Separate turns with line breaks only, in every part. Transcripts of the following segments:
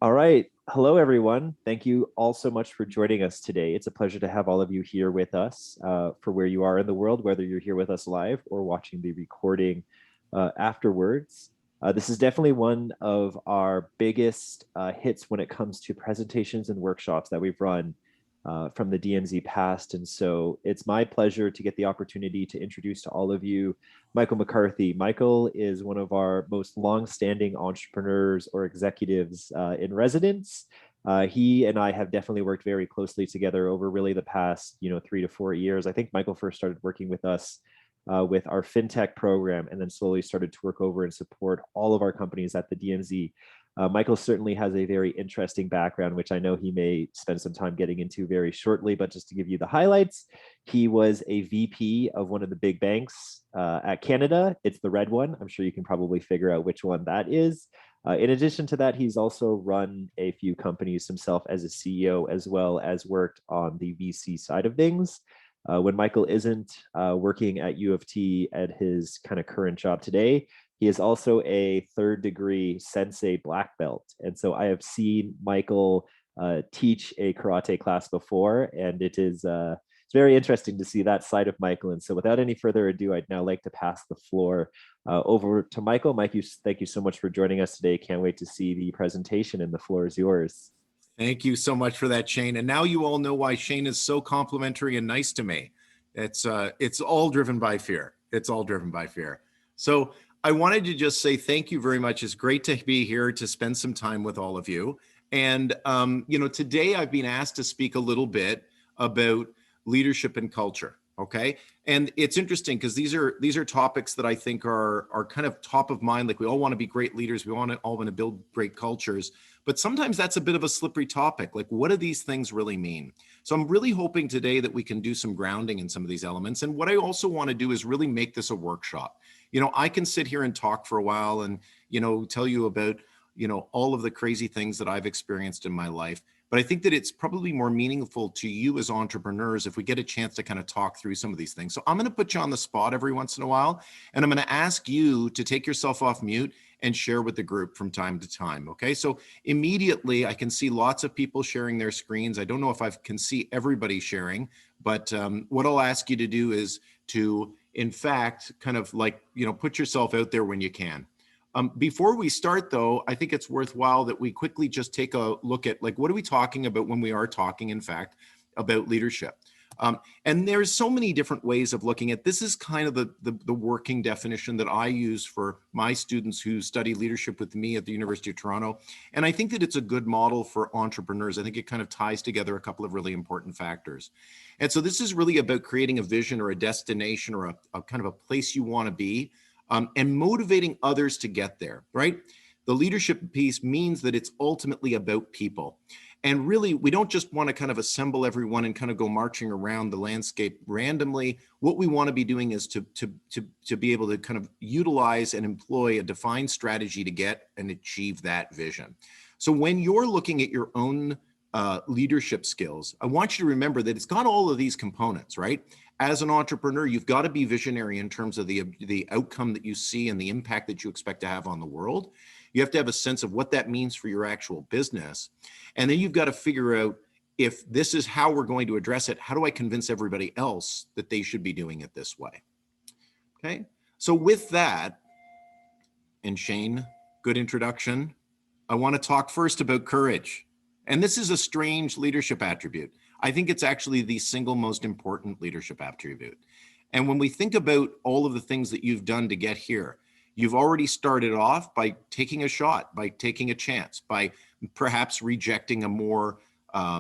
All right. Hello, everyone. Thank you all so much for joining us today. It's a pleasure to have all of you here with us for where you are in the world, whether you're here with us live or watching the recording afterwards. This is definitely one of our biggest hits when it comes to presentations and workshops that we've run from the DMZ past. And so it's my pleasure to get the opportunity to introduce to all of you Michael McCarthy. Michael is one of our most long-standing entrepreneurs or executives in residence. He and I have definitely worked very closely together over really the past, 3 to 4 years. I think Michael first started working with us with our fintech program, and then slowly started to work over and support all of our companies at the DMZ. Michael certainly has a very interesting background, which I know he may spend some time getting into very shortly, but just to give you the highlights, he was a VP of one of the big banks at Canada. It's the red one. I'm sure you can probably figure out which one that is. In addition to that, he's also run a few companies himself as a CEO, as well as worked on the VC side of things. When Michael isn't working at U of T at his kind of current job today, he is also a third-degree sensei black belt. And so I have seen Michael teach a karate class before, and it's very interesting to see that side of Michael. And so without any further ado, I'd now like to pass the floor over to Michael. Mike, thank you so much for joining us today. Can't wait to see the presentation, and the floor is yours.
Thank you so much for that, Shane. And now you all know why Shane is so complimentary and nice to me. It's all driven by fear. It's all driven by fear. So I wanted to just say thank you very much. It's great to be here to spend some time with all of you. And, today I've been asked to speak a little bit about leadership and culture. Okay. And it's interesting because these are topics that I think are kind of top of mind. Like, we all want to be great leaders. We all want to build great cultures, but sometimes that's a bit of a slippery topic. Like, what do these things really mean? So I'm really hoping today that we can do some grounding in some of these elements. And what I also want to do is really make this a workshop. I can sit here and talk for a while and, tell you about, all of the crazy things that I've experienced in my life. But I think that it's probably more meaningful to you as entrepreneurs if we get a chance to kind of talk through some of these things. So I'm going to put you on the spot every once in a while, and I'm going to ask you to take yourself off mute and share with the group from time to time. Okay. So immediately I can see lots of people sharing their screens. I don't know if I can see everybody sharing, but what I'll ask you to do is to, in fact, kind of like, put yourself out there when you can. Before we start, though, I think it's worthwhile that we quickly just take a look at, like, what are we talking about when we are talking, in fact, about leadership? And there's so many different ways of looking at this. Is kind of the working definition that I use for my students who study leadership with me at the University of Toronto. And I think that it's a good model for entrepreneurs. I think it kind of ties together a couple of really important factors. And so this is really about creating a vision or a destination or a kind of a place you want to be. And motivating others to get there, right? The leadership piece means that it's ultimately about people. And really, we don't just want to kind of assemble everyone and kind of go marching around the landscape randomly. What we want to be doing is to be able to kind of utilize and employ a defined strategy to get and achieve that vision. So when you're looking at your own leadership skills, I want you to remember that it's got all of these components, right? As an entrepreneur, you've got to be visionary in terms of the outcome that you see and the impact that you expect to have on the world. You have to have a sense of what that means for your actual business. And then you've got to figure out, if this is how we're going to address it, how do I convince everybody else that they should be doing it this way? Okay. So with that, and Shane, good introduction. I want to talk first about courage. And this is a strange leadership attribute. I think it's actually the single most important leadership attribute. And when we think about all of the things that you've done to get here, you've already started off by taking a shot, by taking a chance, by perhaps rejecting a more, a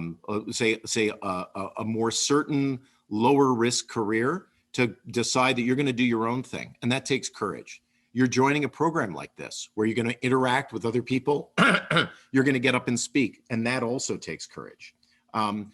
more certain, lower risk career to decide that you're going to do your own thing. And that takes courage. You're joining a program like this where you're going to interact with other people. You're going to get up and speak. And that also takes courage. And,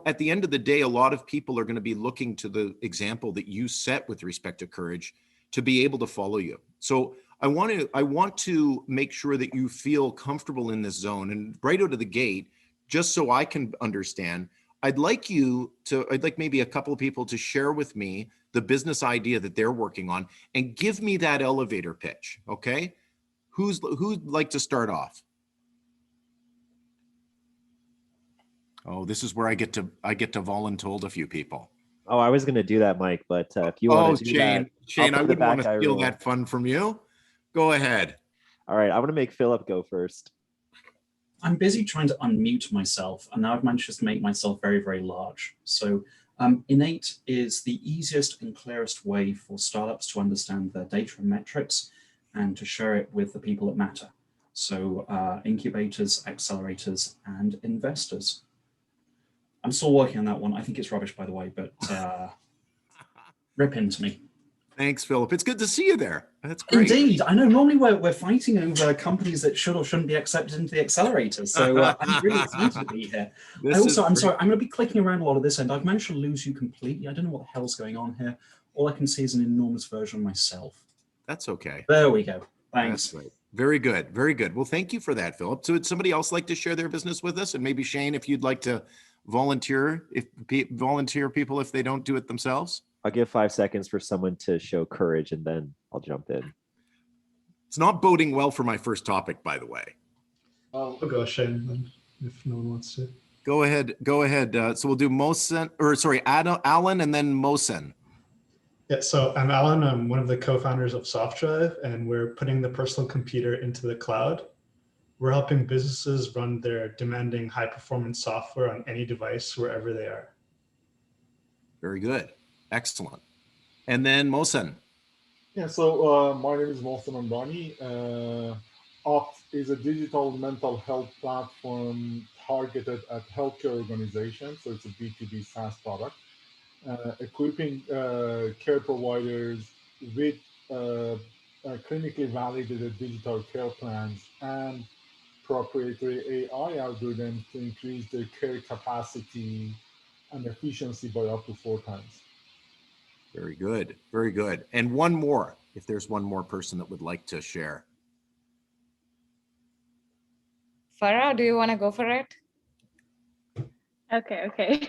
at the end of the day, a lot of people are going to be looking to the example that you set with respect to courage to be able to follow you. So I want to make sure that you feel comfortable in this zone. And right out of the gate, just so I can understand, I'd like maybe a couple of people to share with me the business idea that they're working on and give me that elevator pitch. Okay. Who'd like to start off? Oh, this is where I get to voluntold a few people.
Oh, I was going to do that, Mike, but if you want
Oh,
to do that,
Shane,
I'll
I
play the
wouldn't want
back
to
guy
steal
role.
that fun from you. Go ahead.
All right, I'm going to make Philip go first.
I'm busy trying to unmute myself, and now I've managed to make myself very, very large. So Innate is the easiest and clearest way for startups to understand their data and metrics and to share it with the people that matter. So incubators, accelerators, and investors. I'm still working on that one. I think it's rubbish, by the way, but rip into me.
Thanks, Philip. It's good to see you there. That's great.
Indeed. I know normally we're fighting over companies that should or shouldn't be accepted into the accelerators. So I'm really excited to be here. I'm sorry, I'm going to be clicking around a lot of this end. I've managed to lose you completely. I don't know what the hell's going on here. All I can see is an enormous version of myself.
That's okay.
There we go. Thanks.
That's right. Very good. Very good. Well, thank you for that, Philip. So would somebody else like to share their business with us? And maybe Shane, if you'd like to volunteer people if they don't do it themselves.
I'll give 5 seconds for someone to show courage and then I'll jump in.
It's not boding well for my first topic, by the way.
I'll go Shane if no one wants to.
Go ahead. Go ahead. So we'll do Alan and then Mohsen.
Yeah, so I'm Alan. I'm one of the co-founders of SoftDrive, and we're putting the personal computer into the cloud. We're helping businesses run their demanding high-performance software on any device, wherever they are.
Very good. Excellent. And then Mohsen.
Yeah, so my name is Mohsen Ambani. Opt is a digital mental health platform targeted at healthcare organizations. So it's a B2B SaaS product, equipping care providers with clinically validated digital care plans and proprietary AI algorithms to increase their care capacity and efficiency by up to 4 times.
Very good. Very good. And one more, if there's one more person that would like to share.
Farah, do you want to go for it?
Okay.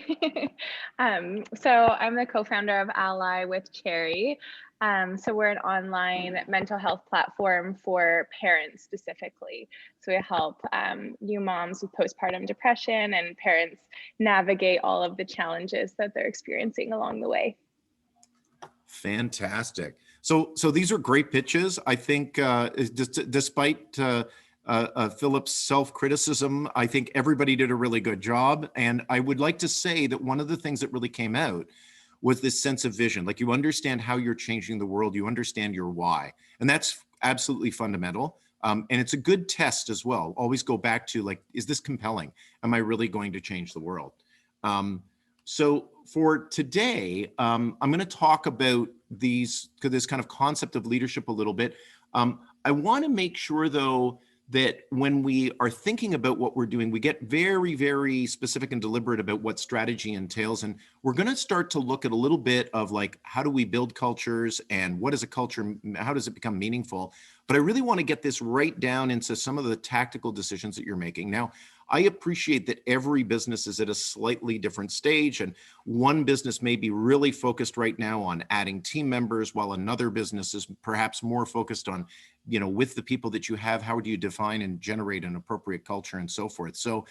So I'm the co-founder of Ally with Cherry. So we're an online mental health platform for parents specifically. So we help new moms with postpartum depression and parents navigate all of the challenges that they're experiencing along the way.
Fantastic. So these are great pitches. I think despite Philip's self-criticism, I think everybody did a really good job. And I would like to say that one of the things that really came out was this sense of vision. Like, you understand how you're changing the world, you understand your why. And that's absolutely fundamental. And it's a good test as well. Always go back to, like, is this compelling? Am I really going to change the world? So for today, I'm going to talk about this kind of concept of leadership a little bit. I want to make sure, though, that when we are thinking about what we're doing, we get very, very specific and deliberate about what strategy entails. And we're going to start to look at a little bit of, like, how do we build cultures and what is a culture? How does it become meaningful? But I really want to get this right down into some of the tactical decisions that you're making. Now, I appreciate that every business is at a slightly different stage, and one business may be really focused right now on adding team members, while another business is perhaps more focused on, with the people that you have, how do you define and generate an appropriate culture and so forth. So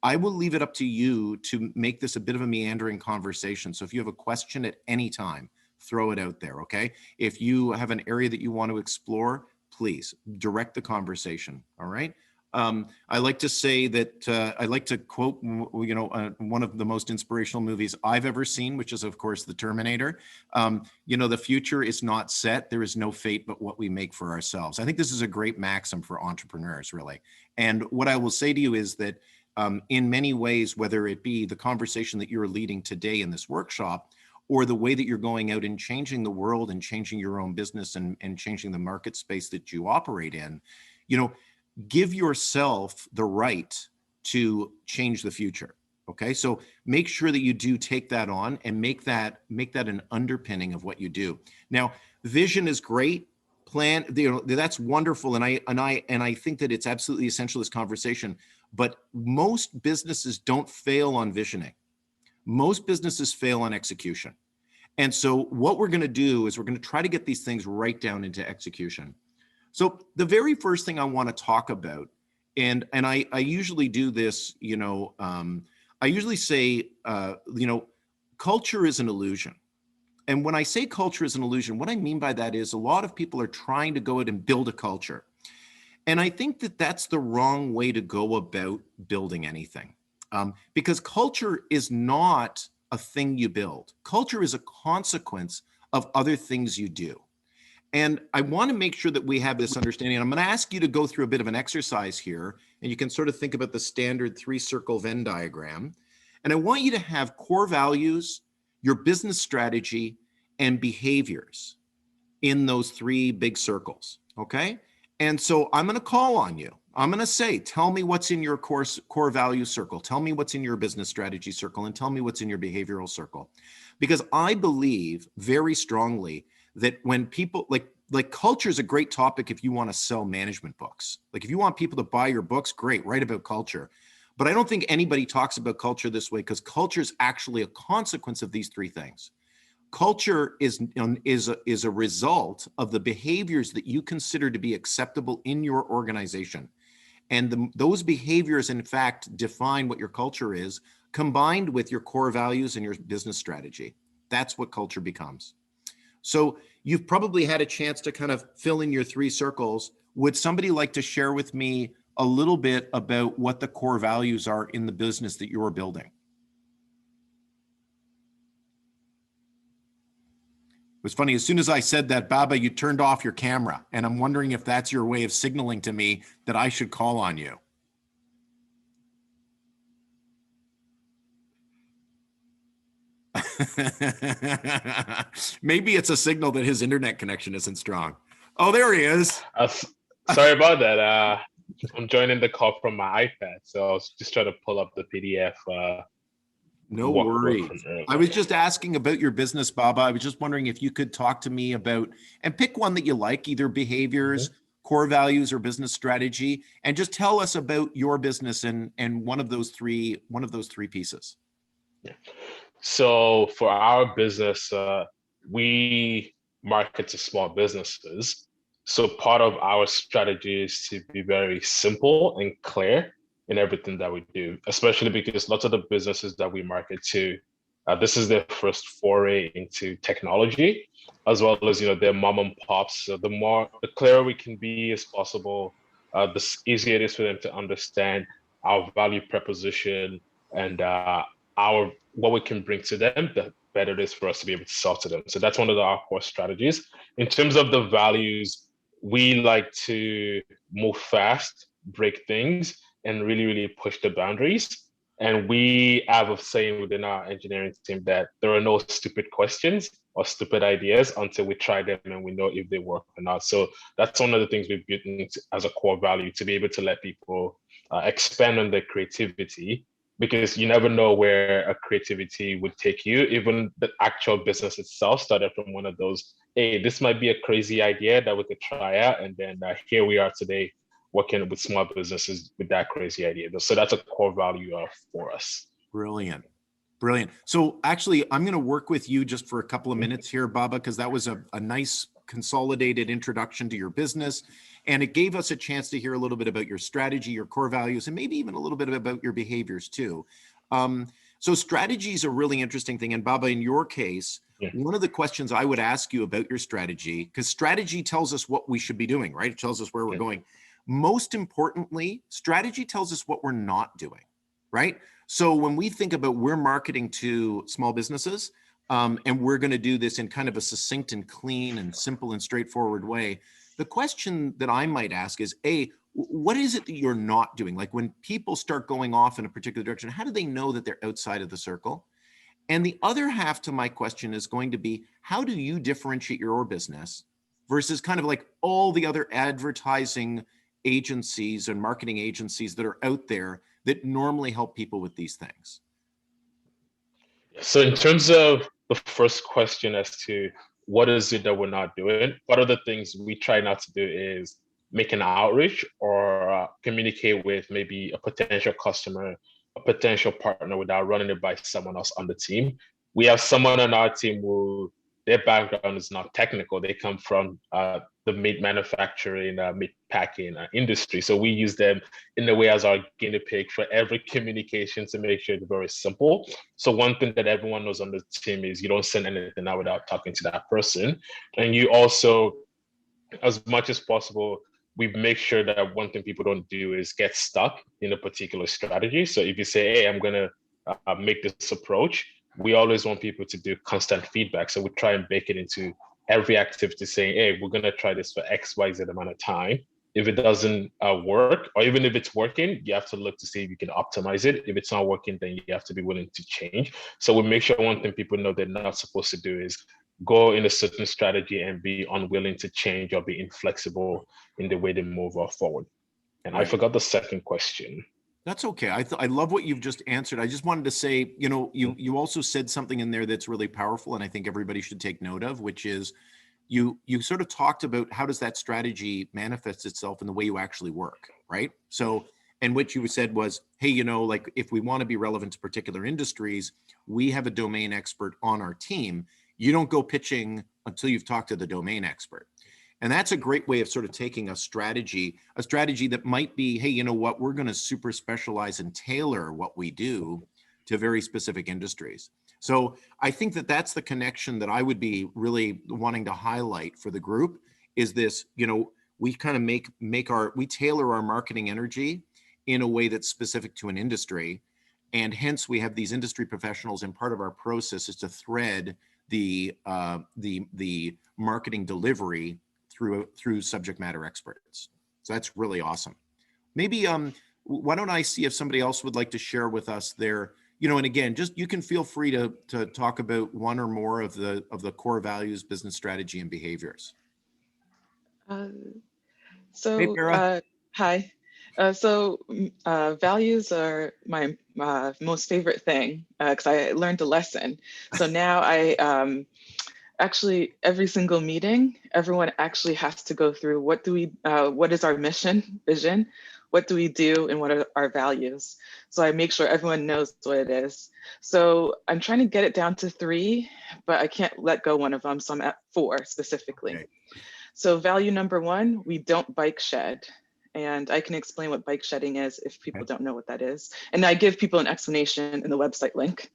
I will leave it up to you to make this a bit of a meandering conversation. So if you have a question at any time, throw it out there, okay? If you have an area that you want to explore, please direct the conversation, all right? I like to say that I like to quote, one of the most inspirational movies I've ever seen, which is, of course, The Terminator. The future is not set. There is no fate but what we make for ourselves. I think this is a great maxim for entrepreneurs, really. And what I will say to you is that in many ways, whether it be the conversation that you're leading today in this workshop, or the way that you're going out and changing the world and changing your own business and changing the market space that you operate in, give yourself the right to change the future. Okay. So make sure that you do take that on and make that an underpinning of what you do. Now, vision is great. Plan, that's wonderful. And I think that it's absolutely essential, this conversation, but most businesses don't fail on visioning. Most businesses fail on execution. And so what we're going to do is we're going to try to get these things right down into execution. So the very first thing I want to talk about, and I usually do this, I usually say, culture is an illusion. And when I say culture is an illusion, what I mean by that is a lot of people are trying to go out and build a culture. And I think that that's the wrong way to go about building anything. Because culture is not a thing you build. Culture is a consequence of other things you do. And I want to make sure that we have this understanding. I'm going to ask you to go through a bit of an exercise here, and you can sort of think about the standard 3-circle Venn diagram. And I want you to have core values, your business strategy, and behaviors in those 3 big circles, okay? And so I'm going to call on you. I'm going to say, tell me what's in your core value circle. Tell me what's in your business strategy circle, and tell me what's in your behavioral circle. Because I believe very strongly that when people, like culture is a great topic if you want to sell management books. Like if you want people to buy your books, great, write about culture. But I don't think anybody talks about culture this way, because culture is actually a consequence of these 3 things. Culture is a result of the behaviors that you consider to be acceptable in your organization. And those behaviors, in fact, define what your culture is, combined with your core values and your business strategy. That's what culture becomes. So you've probably had a chance to kind of fill in your 3 circles. Would somebody like to share with me a little bit about what the core values are in the business that you're building? It was funny, as soon as I said that, Baba, you turned off your camera, and I'm wondering if that's your way of signaling to me that I should call on you. Maybe it's a signal that his internet connection isn't strong. Oh, there he is.
Sorry about that. I'm joining the call from my iPad, so I was just trying to pull up the PDF.
No worries. I was just asking about your business, Baba. I was just wondering if you could talk to me about, and pick one that you like, either behaviors, core values, or business strategy, and just tell us about your business and one of those three pieces.
Yeah. So for our business, we market to small businesses. So part of our strategy is to be very simple and clear in everything that we do, especially because lots of the businesses that we market to, this is their first foray into technology, as well as, their mom and pops. So the clearer we can be as possible, the easier it is for them to understand our value proposition and what we can bring to them, the better it is for us to be able to sell to them. So that's one of our core strategies. In terms of the values, we like to move fast, break things, and really, really push the boundaries. And we have a saying within our engineering team that there are no stupid questions or stupid ideas until we try them and we know if they work or not. So that's one of the things we've built as a core value, to be able to let people expand on their creativity, because you never know where a creativity would take you. Even the actual business itself started from one of those, hey, this might be a crazy idea that we could try out. And then here we are today, working with small businesses with that crazy idea. So that's a core value for us.
Brilliant. Brilliant. So actually, I'm going to work with you just for a couple of minutes here, Baba, because that was a nice consolidated introduction to your business. And it gave us a chance to hear a little bit about your strategy, your core values, and maybe even a little bit about your behaviors too. So strategy is a really interesting thing. And Baba, in your case, one of the questions I would ask you about your strategy, because strategy tells us what we should be doing, right? It tells us where we're going. Most importantly, strategy tells us what we're not doing, right? So when we think about we're marketing to small businesses, and we're going to do this in kind of a succinct and clean and simple and straightforward way, the question that I might ask is, what is it that you're not doing? Like when people start going off in a particular direction, how do they know that they're outside of the circle? And the other half to my question is going to be, how do you differentiate your business versus kind of like all the other advertising agencies and marketing agencies that are out there that normally help people with these things?
So in terms of the first question as to what is it that we're not doing, one of the things we try not to do is make an outreach or communicate with maybe a potential customer, a potential partner, without running it by someone else on the team. We have someone on our team who their background is not technical. They come from the meat manufacturing, meat packing industry. So we use them in a way as our guinea pig for every communication to make sure it's very simple. So one thing that everyone knows on the team is you don't send anything out without talking to that person. And you also, as much as possible, we make sure that one thing people don't do is get stuck in a particular strategy. So if you say, hey, I'm going to make this approach, we always want people to do constant feedback. So we try and bake it into every activity, saying, hey, we're going to try this for X, Y, Z amount of time. If it doesn't work, or even if it's working, you have to look to see if you can optimize it. If it's not working, then you have to be willing to change. So we make sure one thing people know they're not supposed to do is go in a certain strategy and be unwilling to change or be inflexible in the way they move forward. And I forgot the second question.
That's okay. I love what you've just answered. I just wanted to say, you also said something in there that's really powerful, and I think everybody should take note of, which is you sort of talked about how does that strategy manifest itself in the way you actually work, right? So, and what you said was, hey, like if we want to be relevant to particular industries, we have a domain expert on our team. You don't go pitching until you've talked to the domain expert. And that's a great way of sort of taking a strategy that might be, hey, you know what, we're going to super specialize and tailor what we do to very specific industries. So I think that that's the connection that I would be really wanting to highlight for the group is this, we kind of we tailor our marketing energy in a way that's specific to an industry. And hence we have these industry professionals, and part of our process is to thread the marketing delivery through subject matter experts. So that's really awesome. Maybe why don't I see if somebody else would like to share with us their, and again, just you can feel free to talk about one or more of the core values, business strategy, and behaviors. Hey, Farah.
Hi. Values are my most favorite thing because I learned a lesson. So now I actually every single meeting, everyone actually has to go through what is our mission, vision, what do we do, and what are our values. So I make sure everyone knows what it is. So I'm trying to get it down to 3, but I can't let go one of them. So I'm at 4 specifically. Okay. So value number 1, we don't bike shed. And I can explain what bike shedding is if people don't know what that is. And I give people an explanation in the website link.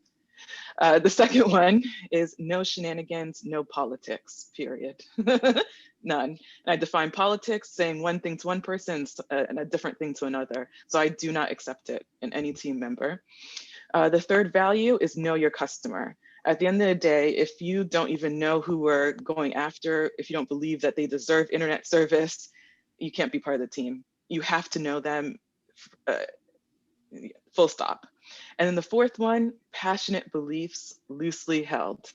The second one is no shenanigans, no politics, period. None. And I define politics saying one thing to one person and a different thing to another. So I do not accept it in any team member. The third value is know your customer. At the end of the day, if you don't even know who we're going after, if you don't believe that they deserve internet service, you can't be part of the team. You have to know them, full stop. And then the fourth one, passionate beliefs loosely held.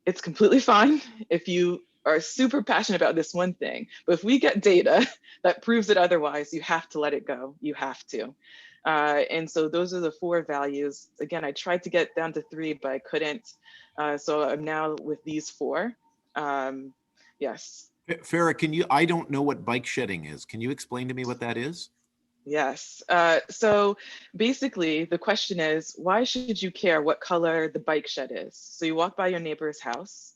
It's completely fine if you are super passionate about this one thing, but if we get data that proves it otherwise, you have to let it go. You have to. And so those are the 4 values. Again, I tried to get down to 3, but I couldn't. So I'm now with these 4. Yes.
Farah, I don't know what bike shedding is. Can you explain to me what that is?
Yes. So basically the question is, why should you care what color the bike shed is? So you walk by your neighbor's house.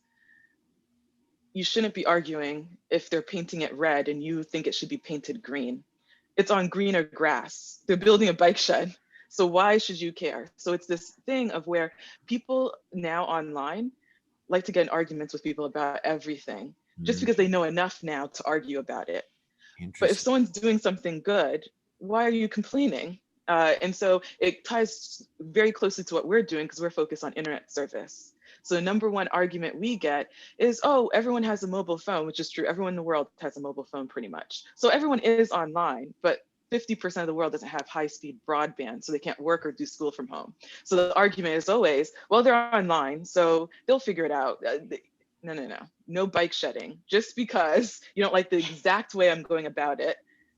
You shouldn't be arguing if they're painting it red and you think it should be painted green. It's on greener grass. They're building a bike shed. So why should you care? So it's this thing of where people now online like to get in arguments with people about everything, just because they know enough now to argue about it. But if someone's doing something good, why are you complaining? And so it ties very closely to what we're doing because we're focused on internet service. So the number one argument we get is, oh, everyone has a mobile phone, which is true. Everyone in the world has a mobile phone pretty much. So everyone is online, but 50% of the world doesn't have high-speed broadband, so they can't work or do school from home. So the argument is always, well, they're online, so they'll figure it out. No bike shedding. Just because you don't like the exact way I'm going about it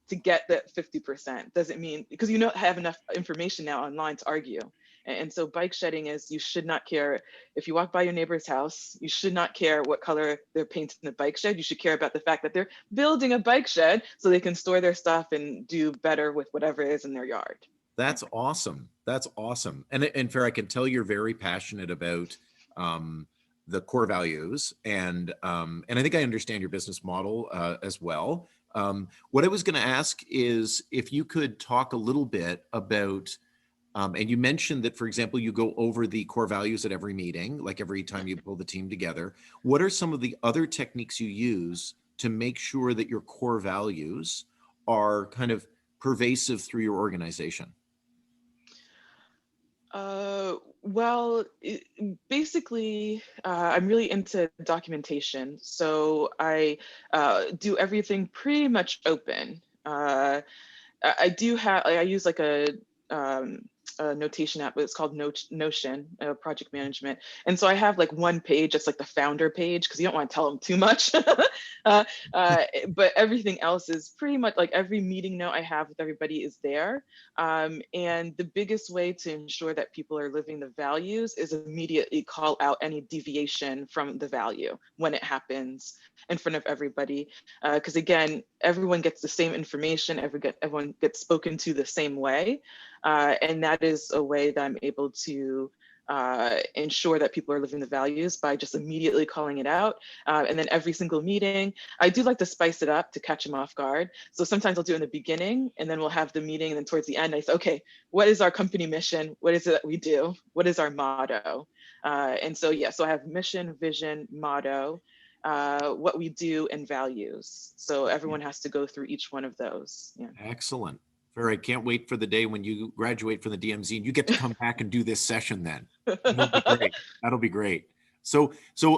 to get that 50% doesn't mean, because you don't have enough information now online to argue. And so bike shedding is, you should not care if you walk by your neighbor's house, you should not care what color they're painting the bike shed. You should care about the fact that they're building a bike shed so they can store their stuff and do better with whatever is in their yard.
That's awesome. That's awesome. And Farah, I can tell you're very passionate about the core values, and I think I understand your business model as well. What I was going to ask is if you could talk a little bit about, and you mentioned that, for example, you go over the core values at every meeting, like every time you pull the team together. What are some of the other techniques you use to make sure that your core values are kind of pervasive through your organization?
Well, basically, I'm really into documentation. So I do everything pretty much open. I do have, I use like a notation app, but it's called Notion, project management. And so I have like one page, that's like the founder page, because you don't want to tell them too much. But everything else is pretty much like every meeting note I have with everybody is there. And the biggest way to ensure that people are living the values is immediately call out any deviation from the value when it happens in front of everybody. Because again, everyone gets the same information, everyone gets spoken to the same way. And that is a way that I'm able to ensure that people are living the values by just immediately calling it out. And then every single meeting, I do like to spice it up to catch them off guard. So sometimes I'll do it in the beginning, and then we'll have the meeting, and then towards the end, I say, okay, what is our company mission? What is it that we do? What is our motto? And so, yeah, so I have mission, vision, motto, what we do, and values. So everyone has to go through each one of those. Yeah.
Excellent. I can't wait for the day when you graduate from the DMZ and you get to come back and do this session then. That'll be great. That'll be great. So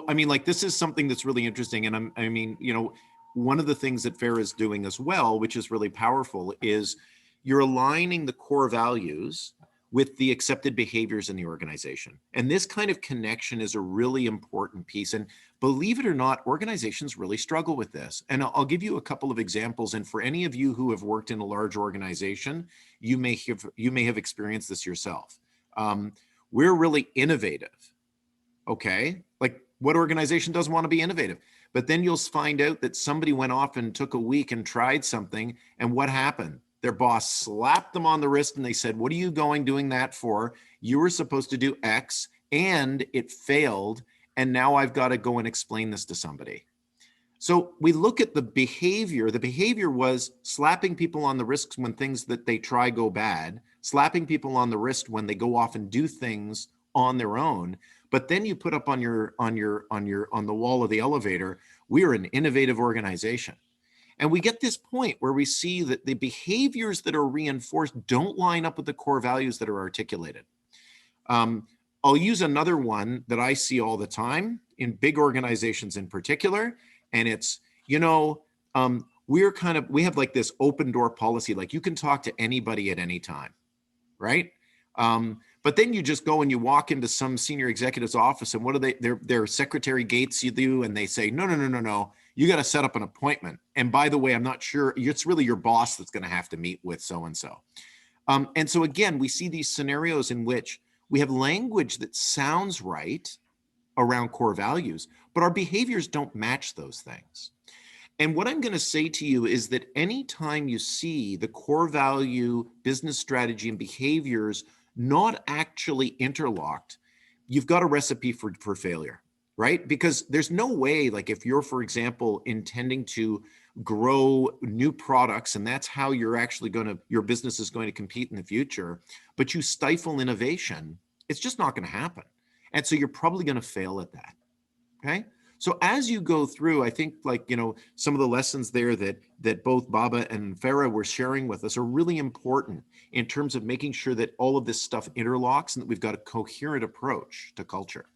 I mean, like, this is something that's really interesting. And I mean, you know, one of the things that FAIR is doing as well, which is really powerful, is you're aligning the core values with the accepted behaviors in the organization. And this kind of connection is a really important piece. And believe it or not, organizations really struggle with this. And I'll give you a couple of examples. And for any of you who have worked in a large organization, you may have experienced this yourself. We're really innovative. Okay, like, what organization doesn't want to be innovative? But then you'll find out that somebody went off and took a week and tried something. And what happened? Their boss slapped them on the wrist and they said, what are you doing that for? You were supposed to do X and it failed. And now I've got to go and explain this to somebody. So we look at the behavior. The behavior was slapping people on the wrist when things that they try go bad, slapping people on the wrist when they go off and do things on their own. But then you put up on the wall of the elevator, we are an innovative organization. And we get this point where we see that the behaviors that are reinforced don't line up with the core values that are articulated. I'll use another one that I see all the time in big organizations in particular. And it's, you know, we have like this open door policy, like you can talk to anybody at any time, right? But then you just go and you walk into some senior executive's office, and what do their secretary gates you do, and they say, no, you got to set up an appointment. And by the way, I'm not sure, it's really your boss that's going to have to meet with so-and-so. And so again, we see these scenarios in which we have language that sounds right around core values, but our behaviors don't match those things. And what I'm going to say to you is that anytime you see the core value, business strategy, and behaviors not actually interlocked, you've got a recipe for failure, right? Because there's no way, like if you're, for example, intending to grow new products, and that's how you're actually your business is going to compete in the future, but you stifle innovation, it's just not going to happen. And so you're probably going to fail at that, okay? So as you go through, I think, like, you know, some of the lessons there that both Baba and Farah were sharing with us are really important in terms of making sure that all of this stuff interlocks and that we've got a coherent approach to culture.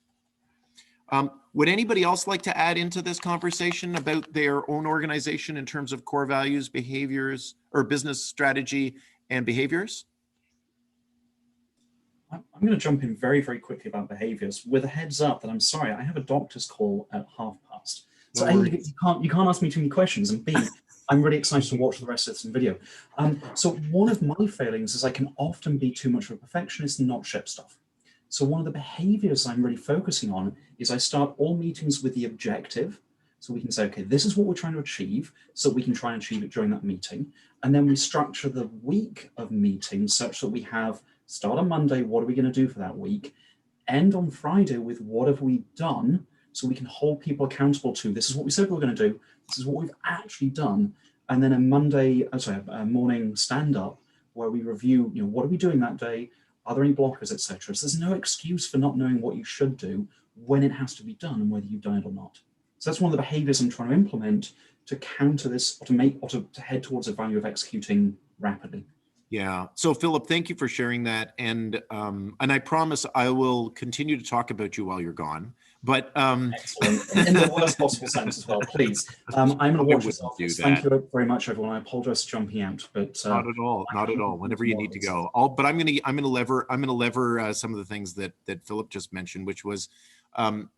Would anybody else like to add into this conversation about their own organization in terms of core values, behaviors, or business strategy and behaviors?
I'm going to jump in very, very quickly about behaviors with a heads up that I'm sorry, I have a doctor's call at 5:30. So A, you can't ask me too many questions, and B, I'm really excited to watch the rest of this video. So one of my failings is I can often be too much of a perfectionist and not ship stuff. So one of the behaviors I'm really focusing on is I start all meetings with the objective. So we can say, okay, this is what we're trying to achieve, so we can try and achieve it during that meeting. And then we structure the week of meetings such that we have start on Monday, what are we going to do for that week? End on Friday with what have we done so we can hold people accountable to this is what we said we were going to do, this is what we've actually done, and then a morning stand-up where we review, what are we doing that day, are there any blockers, etc. So there's no excuse for not knowing what you should do when it has to be done and whether you've done it or not. So that's one of the behaviors I'm trying to implement to counter this, or to head towards a value of executing rapidly.
Yeah. So Philip, thank you for sharing that. And I promise I will continue to talk about you while you're gone. But
excellent. In the worst possible sense as well, please. I'm going to watch this office. Thank you very much, everyone. I apologize for jumping out, but
not at all. Not at all. Whenever you need to go. But I'm going to lever some of the things that Philip just mentioned, which was, what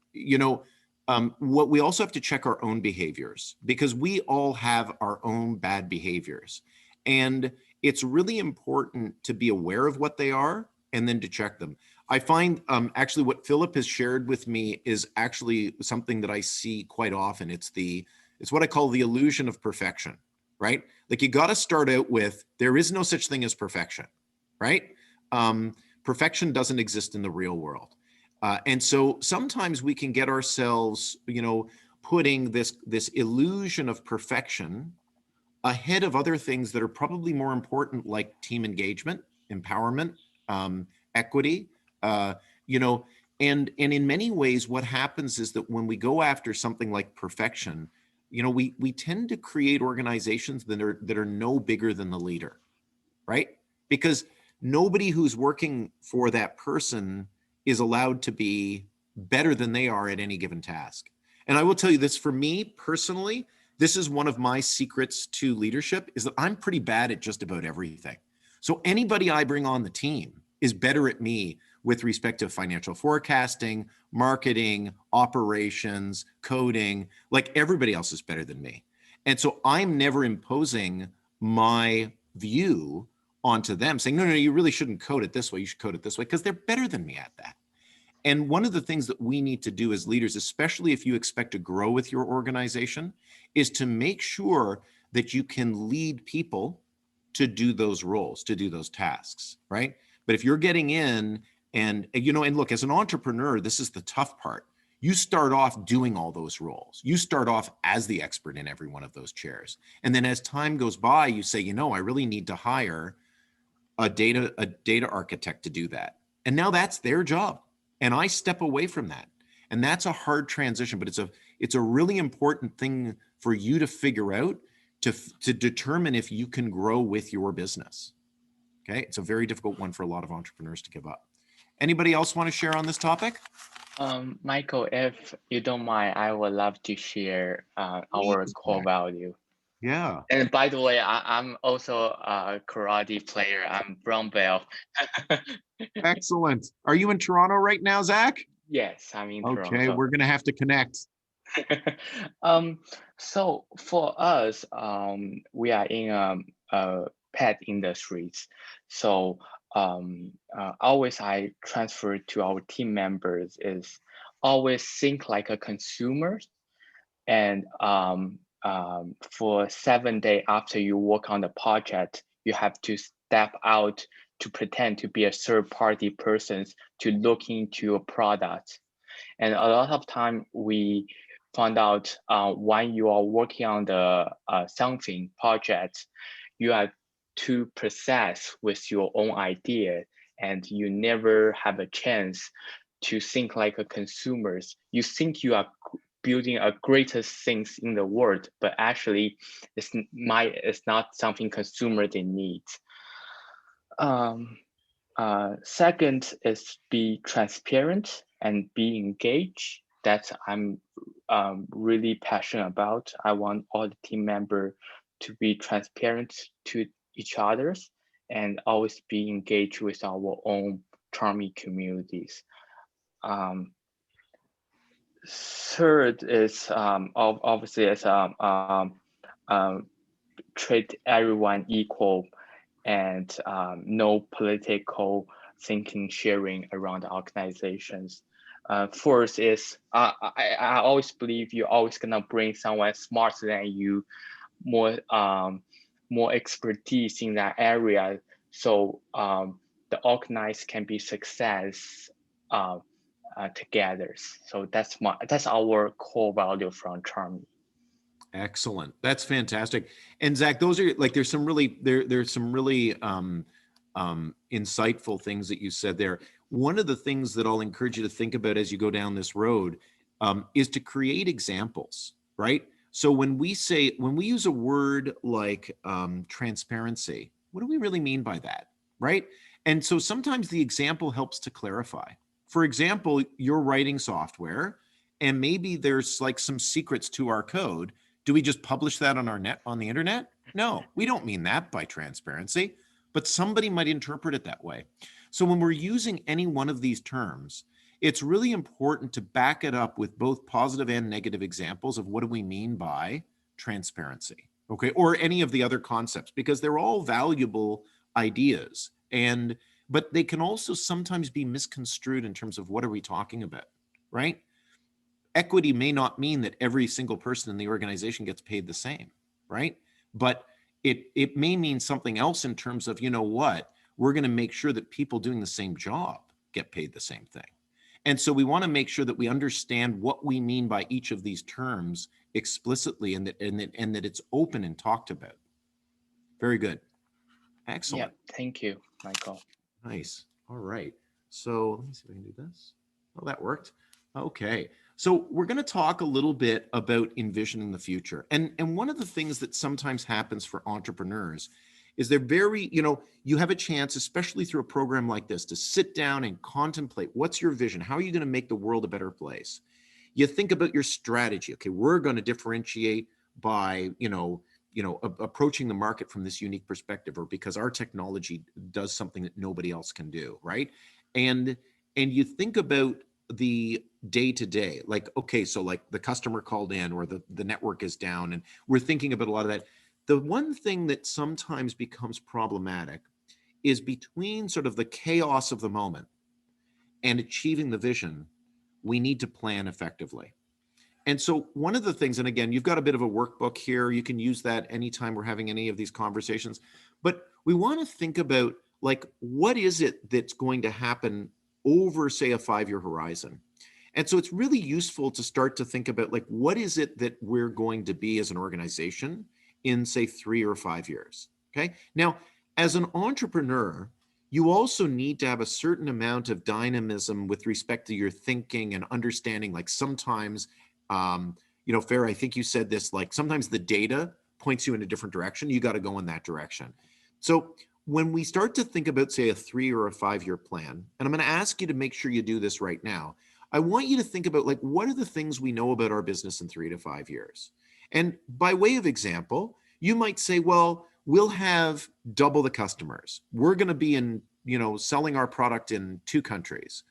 we also have to check our own behaviors, because we all have our own bad behaviors, and it's really important to be aware of what they are and then to check them. I find actually what Philip has shared with me is actually something that I see quite often. It's what I call the illusion of perfection, right? Like, you got to start out with, there is no such thing as perfection, right? Perfection doesn't exist in the real world. And so sometimes we can get ourselves, putting this illusion of perfection ahead of other things that are probably more important, like team engagement, empowerment, equity, and in many ways, what happens is that when we go after something like perfection, we tend to create organizations that are no bigger than the leader, right? Because nobody who's working for that person is allowed to be better than they are at any given task. And I will tell you this, for me personally, this is one of my secrets to leadership, is that I'm pretty bad at just about everything. So anybody I bring on the team is better at me with respect to financial forecasting, marketing, operations, coding, like everybody else is better than me. And so I'm never imposing my view onto them, saying, no, you really shouldn't code it this way, you should code it this way, because they're better than me at that. And one of the things that we need to do as leaders, especially if you expect to grow with your organization, is to make sure that you can lead people to do those roles, to do those tasks, right? But if you're getting in and look, as an entrepreneur, this is the tough part. You start off doing all those roles. You start off as the expert in every one of those chairs. And then as time goes by, you say, I really need to hire a data architect to do that. And now that's their job. And I step away from that. And that's a hard transition, but it's a really important thing for you to figure out to determine if you can grow with your business. Okay. It's a very difficult one for a lot of entrepreneurs to give up. Anybody else want to share on this topic?
Michael, if you don't mind, I would love to share our core value.
Yeah.
And by the way, I'm also a karate player. I'm brown belt.
Excellent. Are you in Toronto right now, Zach?
Yes, I'm in Toronto.
Okay, we're going to have to connect.
So for us, we are in pet industries. So always I transfer to our team members is always think like a consumer. And for 7 days after you work on the project, you have to step out to pretend to be a third-party person to look into a product. And a lot of time we found out when you are working on the something project, you are too precise with your own idea, and you never have a chance to think like a consumer. You think you are building a greatest things in the world, but actually it's not something consumer they need. Second is be transparent and be engaged. That I'm really passionate about. I want all the team members to be transparent to each others and always be engaged with our own charming communities. Third is obviously is treat everyone equal and no political thinking sharing around the organizations. Fourth is I always believe you're always gonna bring someone smarter than you, more expertise in that area, so the organized can be success together. So that's our core value from Charm.
Excellent. That's fantastic. And Zach, those are like, there's some really insightful things that you said there. One of the things that I'll encourage you to think about as you go down this road is to create examples, right? So when we use a word like transparency, what do we really mean by that, right? And so sometimes the example helps to clarify. For example, you're writing software and maybe there's like some secrets to our code. Do we just publish that on the internet? No, we don't mean that by transparency, but somebody might interpret it that way. So when we're using any one of these terms, it's really important to back it up with both positive and negative examples of what do we mean by transparency, okay? Or any of the other concepts, because they're all valuable ideas, but they can also sometimes be misconstrued in terms of what are we talking about, right? Equity may not mean that every single person in the organization gets paid the same, right? But it may mean something else in terms of, you know what, we're going to make sure that people doing the same job get paid the same thing. And so we want to make sure that we understand what we mean by each of these terms explicitly and that it's open and talked about. Very good. Excellent.
Yeah, thank you, Michael.
Nice. All right. So let me see if I can do this. Oh, that worked. Okay. So we're going to talk a little bit about envisioning the future. And one of the things that sometimes happens for entrepreneurs is they're very, you have a chance, especially through a program like this, to sit down and contemplate what's your vision? How are you going to make the world a better place? You think about your strategy. Okay, we're going to differentiate by, approaching the market from this unique perspective, or because our technology does something that nobody else can do, right? And you think about the day to day, like, okay, so like the customer called in or the network is down, and we're thinking about a lot of that. The one thing that sometimes becomes problematic is between sort of the chaos of the moment and achieving the vision, we need to plan effectively. And so one of the things, and again, you've got a bit of a workbook here, you can use that anytime we're having any of these conversations, but we want to think about like, what is it that's going to happen over, say, a 5-year horizon? And so it's really useful to start to think about like, what is it that we're going to be as an organization in, say, 3 or 5 years, okay? Now, as an entrepreneur, you also need to have a certain amount of dynamism with respect to your thinking and understanding. Like sometimes, Farah, I think you said this, like sometimes the data points you in a different direction. You got to go in that direction. So when we start to think about, say, a 3 or a 5-year plan, and I'm going to ask you to make sure you do this right now, I want you to think about like, what are the things we know about our business in 3 to 5 years? And by way of example, you might say, well, we'll have double the customers. We're going to be in, selling our product in 2 countries.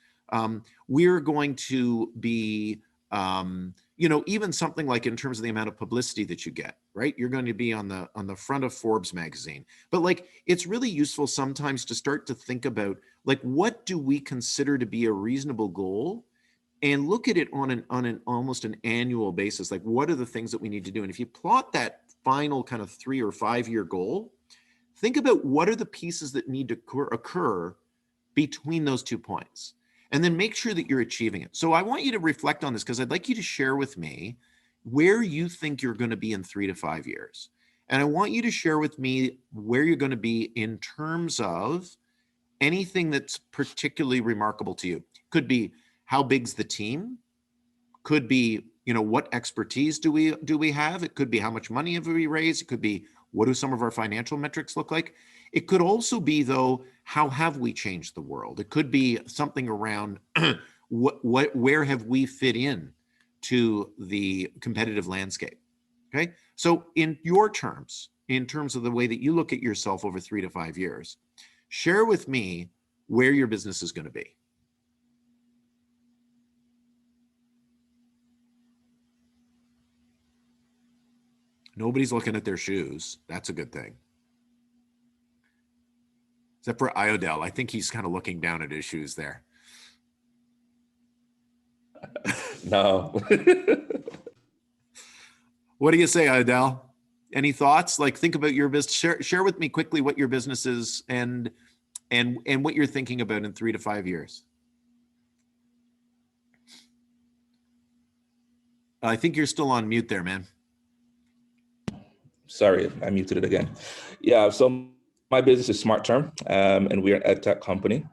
We're going to be, even something like in terms of the amount of publicity that you get, right? You're going to be on the front of Forbes magazine. But like, it's really useful sometimes to start to think about like, what do we consider to be a reasonable goal? And look at it on an almost an annual basis. Like, what are the things that we need to do? And if you plot that final kind of 3 or 5 year goal, think about what are the pieces that need to occur between those 2 points, and then make sure that you're achieving it. So I want you to reflect on this, because I'd like you to share with me where you think you're going to be in 3 to 5 years. And I want you to share with me where you're going to be in terms of anything that's particularly remarkable to you. Could be, how big's the team? Could be, what expertise do we have? It could be, how much money have we raised? It could be, what do some of our financial metrics look like? It could also be, though, how have we changed the world? It could be something around where have we fit in to the competitive landscape? Okay, so in your terms, in terms of the way that you look at yourself over 3 to 5 years, share with me where your business is going to be. Nobody's looking at their shoes. That's a good thing. Except for Iodel. I think he's kind of looking down at his shoes there.
No.
What do you say, Iodel? Any thoughts? Like, think about your business. Share with me quickly what your business is and what you're thinking about in 3 to 5 years. I think you're still on mute there, man.
Sorry, I muted it again. Yeah, so my business is Smart Term, and we're an ed tech company.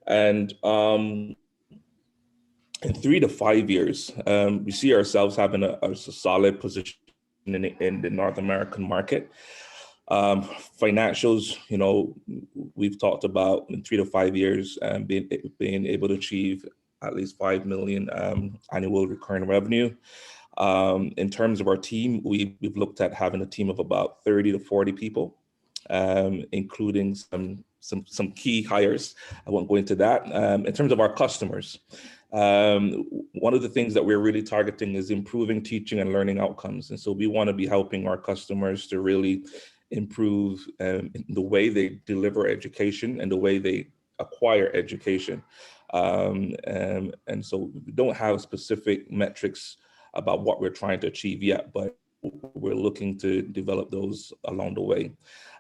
And in 3 to 5 years, we see ourselves having a solid position in the North American market. Financials, we've talked about in 3 to 5 years being able to achieve at least 5 million annual recurring revenue. In terms of our team, we've looked at having a team of about 30 to 40 people, including some key hires. I won't go into that. In terms of our customers, one of the things that we're really targeting is improving teaching and learning outcomes. And so we want to be helping our customers to really improve the way they deliver education and the way they acquire education. And so we don't have specific metrics about what we're trying to achieve yet, but we're looking to develop those along the way.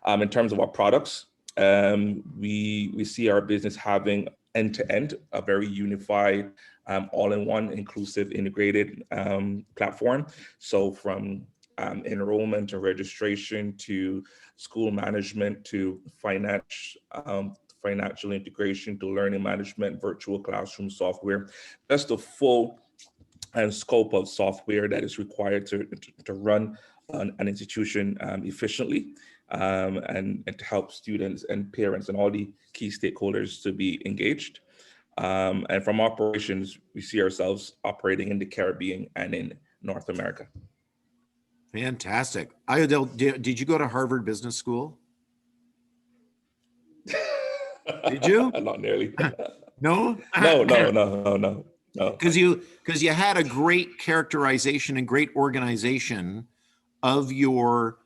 In terms of our products, we see our business having end-to-end, a very unified, all-in-one, inclusive, integrated platform. So from enrollment to registration to school management to financial integration to learning management, virtual classroom software, that's the full and scope of software that is required to run an institution efficiently and to help students and parents and all the key stakeholders to be engaged. And from operations, we see ourselves operating in the Caribbean and in North America.
Fantastic. Ayodele, did you go to Harvard Business School? Did you?
Not nearly.
No?
No.
Because you had a great characterization and great organization of your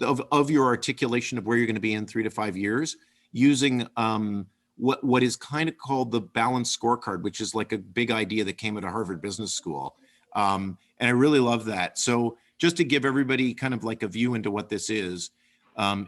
articulation of where you're going to be in 3 to 5 years, using what is kind of called the balanced scorecard, which is like a big idea that came out of Harvard Business School. And I really love that. So just to give everybody kind of like a view into what this is,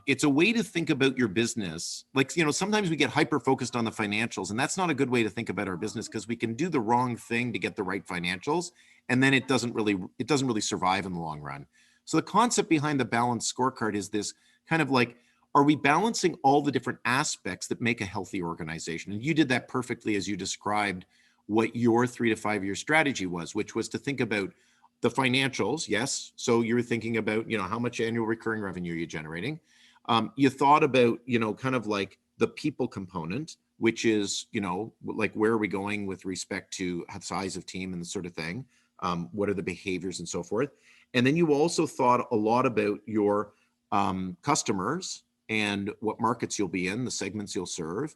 it's a way to think about your business. Like, sometimes we get hyper focused on the financials, and that's not a good way to think about our business, because we can do the wrong thing to get the right financials, and then it doesn't really survive in the long run. So the concept behind the balanced scorecard is this kind of like, are we balancing all the different aspects that make a healthy organization? And you did that perfectly as you described what your 3 to 5 year strategy was, which was to think about the financials. Yes. So you're thinking about, how much annual recurring revenue are you generating? You thought about, kind of like the people component, which is, like, where are we going with respect to size of team and the sort of thing? What are the behaviors and so forth? And then you also thought a lot about your customers and what markets you'll be in, the segments you'll serve.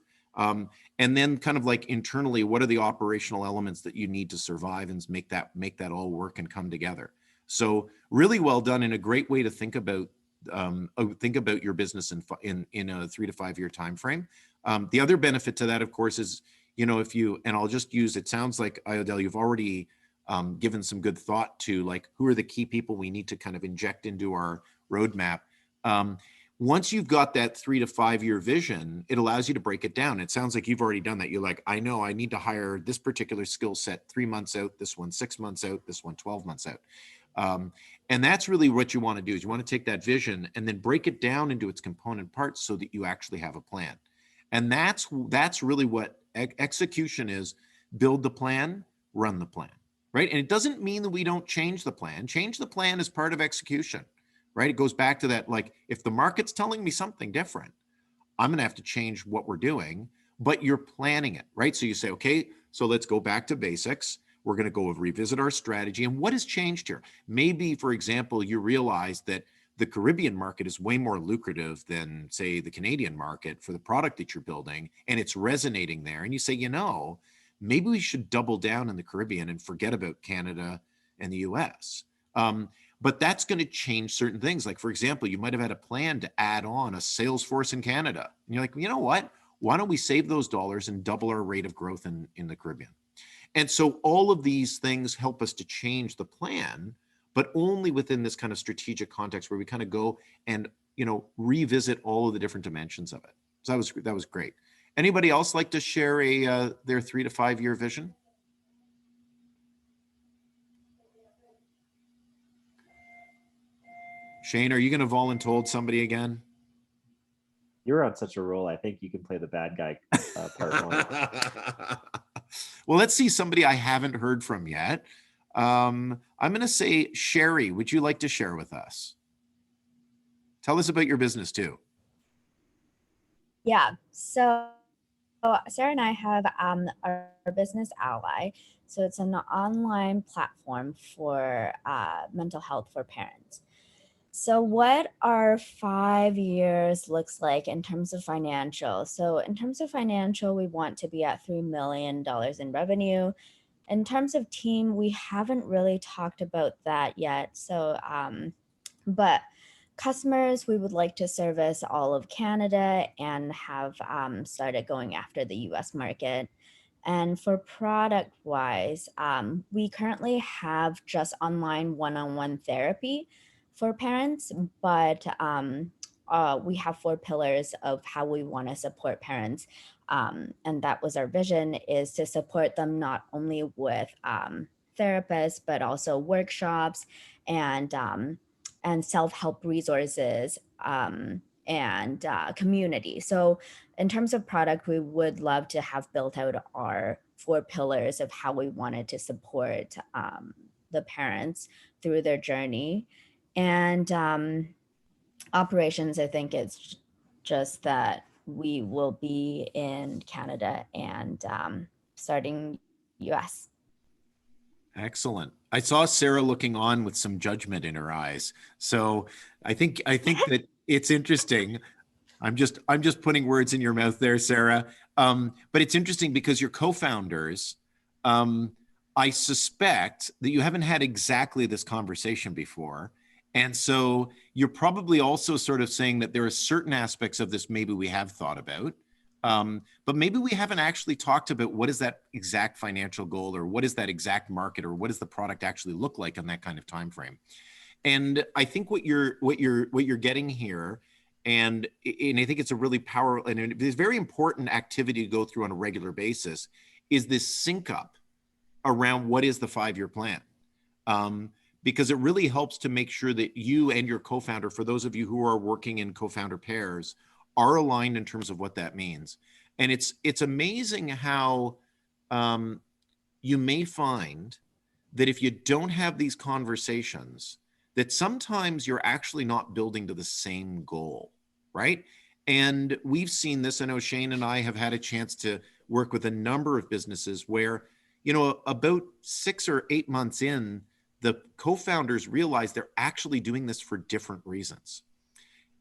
And then kind of like internally, what are the operational elements that you need to survive and make that all work and come together? So really well done, and a great way to think about your business in a 3 to 5 year time frame. The other benefit to that, of course, is, if you, and I'll just use, it sounds like, Ayodele, you've already given some good thought to, like, who are the key people we need to kind of inject into our roadmap. Once you've got that 3 to 5 year vision, it allows you to break it down. It sounds like you've already done that. You're like, I know I need to hire this particular skill set 3 months out, this one 6 months out, this one 12 months out. And that's really what you want to do, is you want to take that vision and then break it down into its component parts so that you actually have a plan. And that's really what execution is. Build the plan, run the plan, right? And it doesn't mean that we don't change the plan. Change the plan as part of execution. Right? It goes back to that, like, if the market's telling me something different, I'm going to have to change what we're doing, but you're planning it, right? So you say, okay, so let's go back to basics. We're going to go revisit our strategy. And what has changed here? Maybe, for example, you realize that the Caribbean market is way more lucrative than, say, the Canadian market for the product that you're building, and it's resonating there. And you say, maybe we should double down in the Caribbean and forget about Canada and the US. But that's going to change certain things. Like, for example, you might have had a plan to add on a sales force in Canada. And you're like, you know what? Why don't we save those dollars and double our rate of growth in the Caribbean? And so all of these things help us to change the plan, but only within this kind of strategic context where we kind of go and, revisit all of the different dimensions of it. So that was great. Anybody else like to share their 3 to 5 year vision? Shane, are you going to voluntold somebody again?
You're on such a roll. I think you can play the bad guy part one.
Well, let's see somebody I haven't heard from yet. I'm going to say, Sherry, would you like to share with us? Tell us about your business too.
Yeah, so Sarah and I have our business Ally. So it's an online platform for mental health for parents. So what our 5 years looks like in terms of financial. So in terms of financial, we want to be at $3 million in revenue. In terms of team, we haven't really talked about that yet. So, but customers, we would like to service all of Canada and have started going after the US market. And for product wise, we currently have just online one-on-one therapy for parents, but we have 4 pillars of how we want to support parents. And that was our vision, is to support them not only with therapists, but also workshops and self-help resources and community. So in terms of product, we would love to have built out our 4 pillars of how we wanted to support the parents through their journey. And operations, I think it's just that we will be in Canada and starting US.
Excellent. I saw Sarah looking on with some judgment in her eyes. So I think that it's interesting. I'm just putting words in your mouth there, Sarah. But it's interesting because your co-founders, I suspect that you haven't had exactly this conversation before. And so you're probably also sort of saying that there are certain aspects of this maybe we have thought about, but maybe we haven't actually talked about what is that exact financial goal, or what is that exact market, or what does the product actually look like on that kind of time frame. And I think what you're getting here, and I think it's a really powerful and it's a very important activity to go through on a regular basis, is this sync up around what is the 5-year plan. Because it really helps to make sure that you and your co-founder, for those of you who are working in co-founder pairs, are aligned in terms of what that means. And it's amazing how you may find that if you don't have these conversations, that sometimes you're actually not building to the same goal, right? And we've seen this. I know Shane and I have had a chance to work with a number of businesses where, you know, about 6 or 8 months in, the co-founders realize they're actually doing this for different reasons.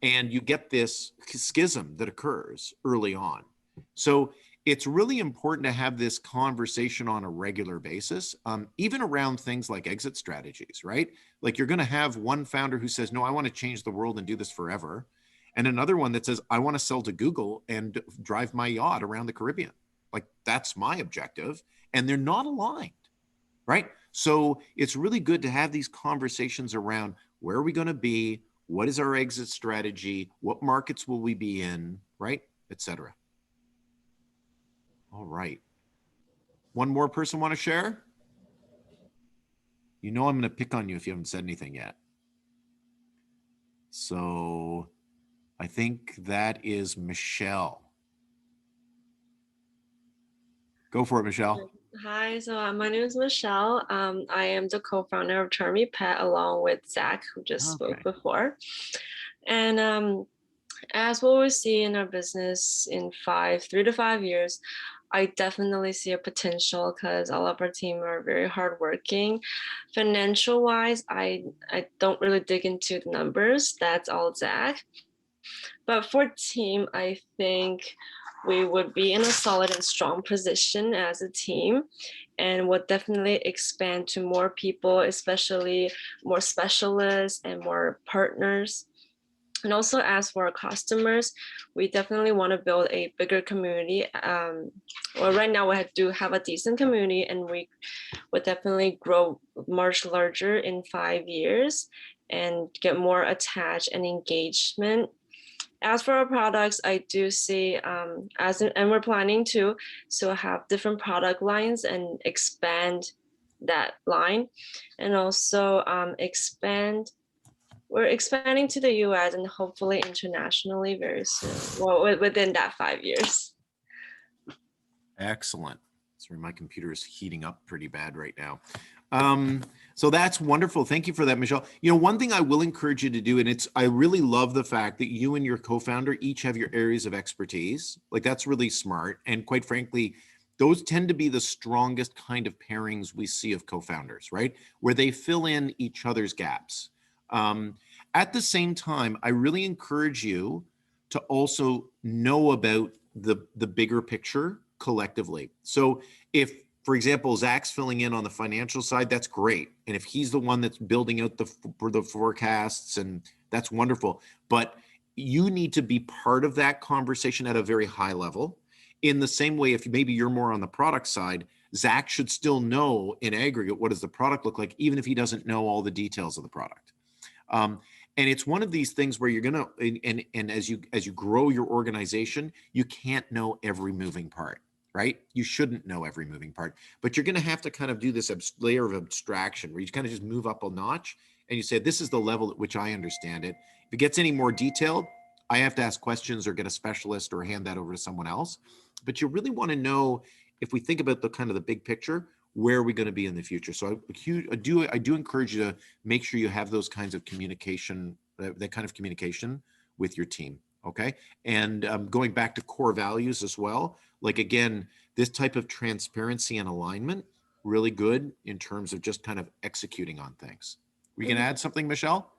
And you get this schism that occurs early on. So it's really important to have this conversation on a regular basis, even around things like exit strategies, right? Like you're going to have one founder who says, no, I want to change the world and do this forever. And another one that says, I want to sell to Google and drive my yacht around the Caribbean. Like that's my objective. And they're not aligned, right? So it's really good to have these conversations around where are we going to be? What is our exit strategy? What markets will we be in, right? Et cetera. All right. One more person want to share? You know I'm going to pick on you if you haven't said anything yet. So I think that is Michelle. Go for it, Michelle.
Hi, so my name is Michelle. I am the co-founder of Charmy Pet along with Zach, who just spoke before. And as what we see in our business in 3 to 5 years, I definitely see a potential because all of our team are very hardworking. Financial wise, I don't really dig into the numbers. That's all Zach. But for team, I think we would be in a solid and strong position as a team and would definitely expand to more people, especially more specialists and more partners. And also as for our customers, we definitely want to build a bigger community. Well, right now we do have a decent community and we would definitely grow much larger in 5 years and get more attached and engagement. As for our products, I do see and we're planning to have different product lines and expand that line, and also expand we're expanding to the US and hopefully internationally very soon. Well, within that 5 years.
Excellent. Sorry, my computer is heating up pretty bad right now. So that's wonderful. Thank you for that, Michelle. You know, one thing I will encourage you to do, and I really love the fact that you and your co-founder each have your areas of expertise. Like, that's really smart. And quite frankly, those tend to be the strongest kind of pairings we see of co-founders, right? Where they fill in each other's gaps. At the same time, I really encourage you to also know about the bigger picture collectively. So if, for example, Zach's filling in on the financial side, that's great. And if he's the one that's building out the forecasts, and that's wonderful. But you need to be part of that conversation at a very high level. In the same way, if maybe you're more on the product side, Zach should still know in aggregate, what does the product look like, even if he doesn't know all the details of the product. And it's one of these things where you're gonna, and as you grow your organization, you can't know every moving part, right? You shouldn't know every moving part, but you're gonna have to kind of do this layer of abstraction where you kind of just move up a notch and you say, this is the level at which I understand it. If it gets any more detailed, I have to ask questions or get a specialist or hand that over to someone else. But you really want to know, if we think about the kind of the big picture, where are we going to be in the future? So I do encourage you to make sure you have those kinds of communication, that kind of communication with your team. Okay. And going back to core values as well, like, again, this type of transparency and alignment, really good in terms of just kind of executing on things. We can add something, Michelle?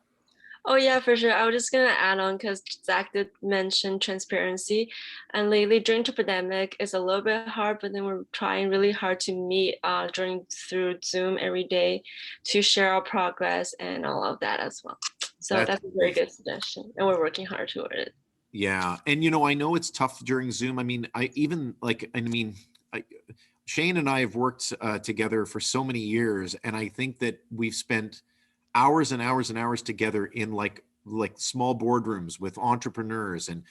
Oh yeah, for sure. I was just gonna add on because Zach did mention transparency, and lately during the pandemic, it's a little bit hard. But then we're trying really hard to meet through Zoom every day to share our progress and all of that as well. So that's a very good suggestion, and we're working hard toward it.
Yeah, and I know it's tough during Zoom. I mean, Shane and I have worked together for so many years, and I think that we've spent hours and hours and hours together in like small boardrooms with entrepreneurs and,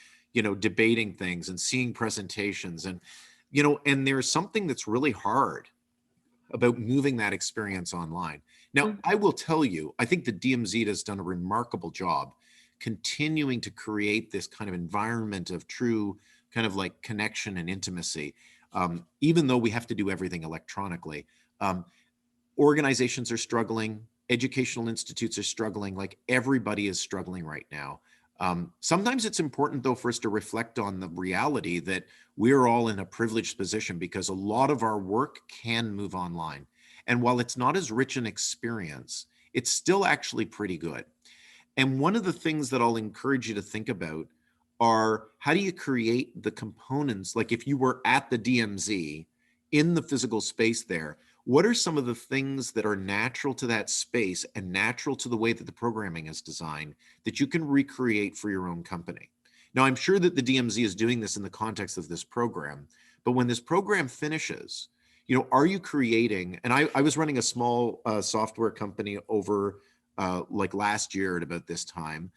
debating things and seeing presentations and, and there's something that's really hard about moving that experience online. Now, I will tell you, I think the DMZ has done a remarkable job continuing to create this kind of environment of true kind of like connection and intimacy, even though we have to do everything electronically. Organizations are struggling. Educational institutes are struggling. Like, everybody is struggling right now. Sometimes it's important, though, for us to reflect on the reality that we're all in a privileged position because a lot of our work can move online. And while it's not as rich an experience, it's still actually pretty good. And one of the things that I'll encourage you to think about are, how do you create the components? Like, if you were at the DMZ in the physical space there, what are some of the things that are natural to that space and natural to the way that the programming is designed that you can recreate for your own company? Now, I'm sure that the DMZ is doing this in the context of this program, but when this program finishes, are you creating, and I was running a small software company over like last year at about this time,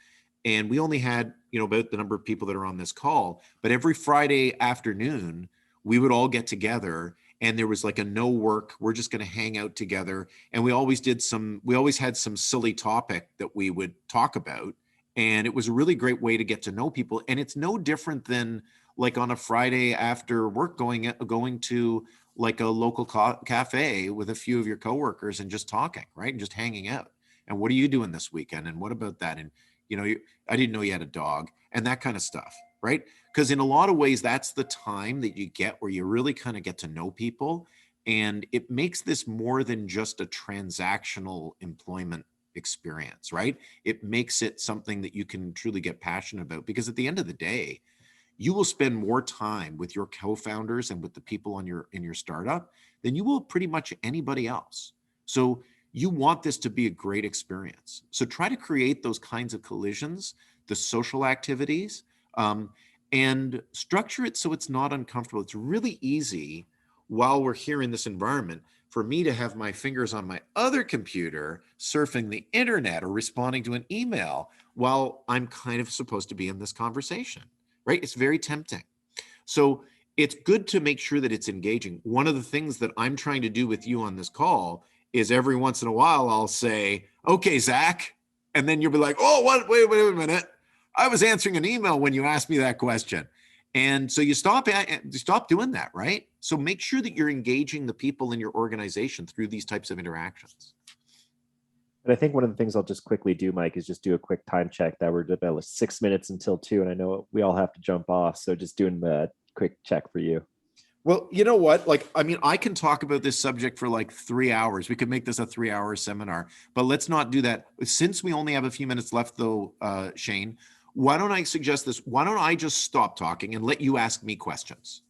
and we only had, about the number of people that are on this call, but every Friday afternoon, we would all get together, and there was like a no work, we're just going to hang out together. And we always had some silly topic that we would talk about. And it was a really great way to get to know people. And it's no different than like on a Friday after work, going to like a local cafe with a few of your coworkers and just talking, right? And just hanging out. And what are you doing this weekend? And what about that? And, I didn't know you had a dog, and that kind of stuff, right? Because in a lot of ways, that's the time that you get where you really kind of get to know people. And it makes this more than just a transactional employment experience, right? It makes it something that you can truly get passionate about, because at the end of the day, you will spend more time with your co-founders and with the people in your startup than you will pretty much anybody else. So you want this to be a great experience. So try to create those kinds of collisions, the social activities, and structure it so it's not uncomfortable. It's really easy, while we're here in this environment, for me to have my fingers on my other computer surfing the internet or responding to an email while I'm kind of supposed to be in this conversation, right? It's very tempting. So it's good to make sure that it's engaging. One of the things that I'm trying to do with you on this call is every once in a while, I'll say, okay, Zach, And then you'll be like, oh, what? Wait a minute. I was answering an email when you asked me that question. And so you stop doing that, right? So make sure that you're engaging the people in your organization through these types of interactions.
And I think one of the things I'll just quickly do, Mike, is just do a quick time check that we're about 6 minutes until 2. And I know we all have to jump off. So just doing the quick check for you.
Well, you know what? Like, I mean, I can talk about this subject for like 3 hours. We could make this a 3-hour seminar, but let's not do that. Since we only have a few minutes left though, Shane, why don't I suggest this? Why don't I just stop talking and let you ask me questions?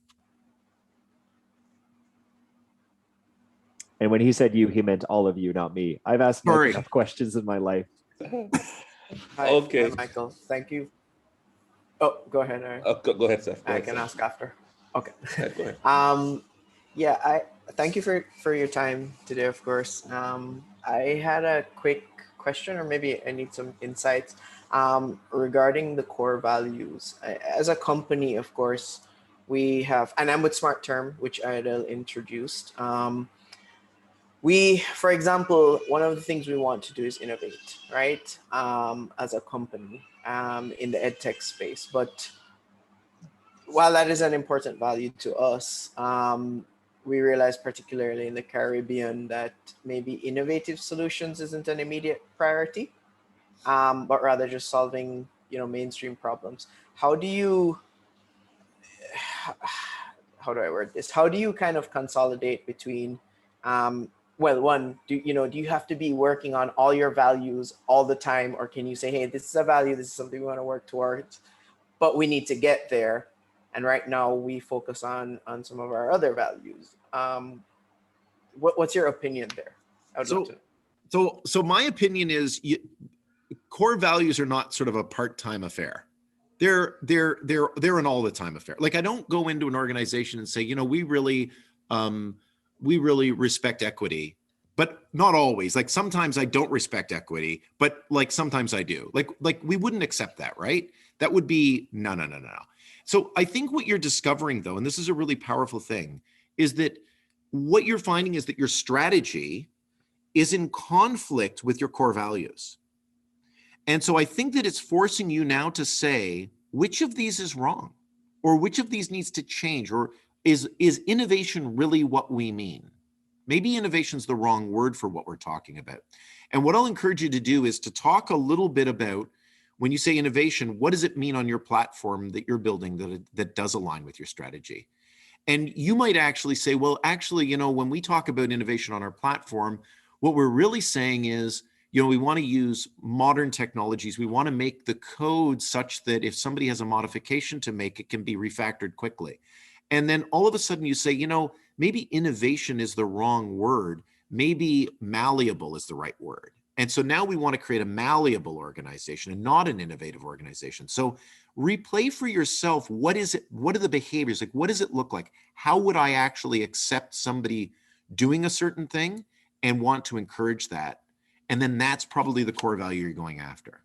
And when he said you, he meant all of you, not me. I've asked Mike enough questions in my life.
Hi,
Okay.
hi, Michael. Thank you. Oh, go ahead, Aaron.
Go ahead, Seth.
I can ask after. Okay.
Go ahead.
Yeah, I thank you for your time today, of course. I had a quick question, or maybe I need some insights regarding the core values. As a company, of course, we have, and I'm with Smart Term, which Idle introduced. We, for example, one of the things we want to do is innovate, right? As a company in the edtech space. But while that is an important value to us, we realize particularly in the Caribbean that maybe innovative solutions isn't an immediate priority, but rather just solving, mainstream problems. How do I word this? How do you kind of consolidate between, well, one, do you have to be working on all your values all the time, or can you say, hey, this is a value, this is something we want to work towards, but we need to get there, and right now we focus on some of our other values. What's your opinion there? I would love to know.
So my opinion is core values are not sort of a part-time affair. They're an all the time affair. Like, I don't go into an organization and say, we really respect equity, but not always. Like, sometimes I don't respect equity, but like sometimes I do. Like we wouldn't accept that, right? That would be no. So I think what you're discovering, though, and this is a really powerful thing, is that what you're finding is that your strategy is in conflict with your core values. And so I think that it's forcing you now to say, which of these is wrong, or which of these needs to change, or is innovation really what we mean? Maybe innovation is the wrong word for what we're talking about. And what I'll encourage you to do is to talk a little bit about, when you say innovation, what does it mean on your platform that you're building that does align with your strategy? And you might actually say, well, actually, when we talk about innovation on our platform, what we're really saying is, we want to use modern technologies. We want to make the code such that if somebody has a modification to make, it can be refactored quickly. And then all of a sudden you say, maybe innovation is the wrong word. Maybe malleable is the right word. And so now we want to create a malleable organization and not an innovative organization. So replay for yourself, what is it? What are the behaviors? Like, what does it look like? How would I actually accept somebody doing a certain thing and want to encourage that? And then that's probably the core value you're going after.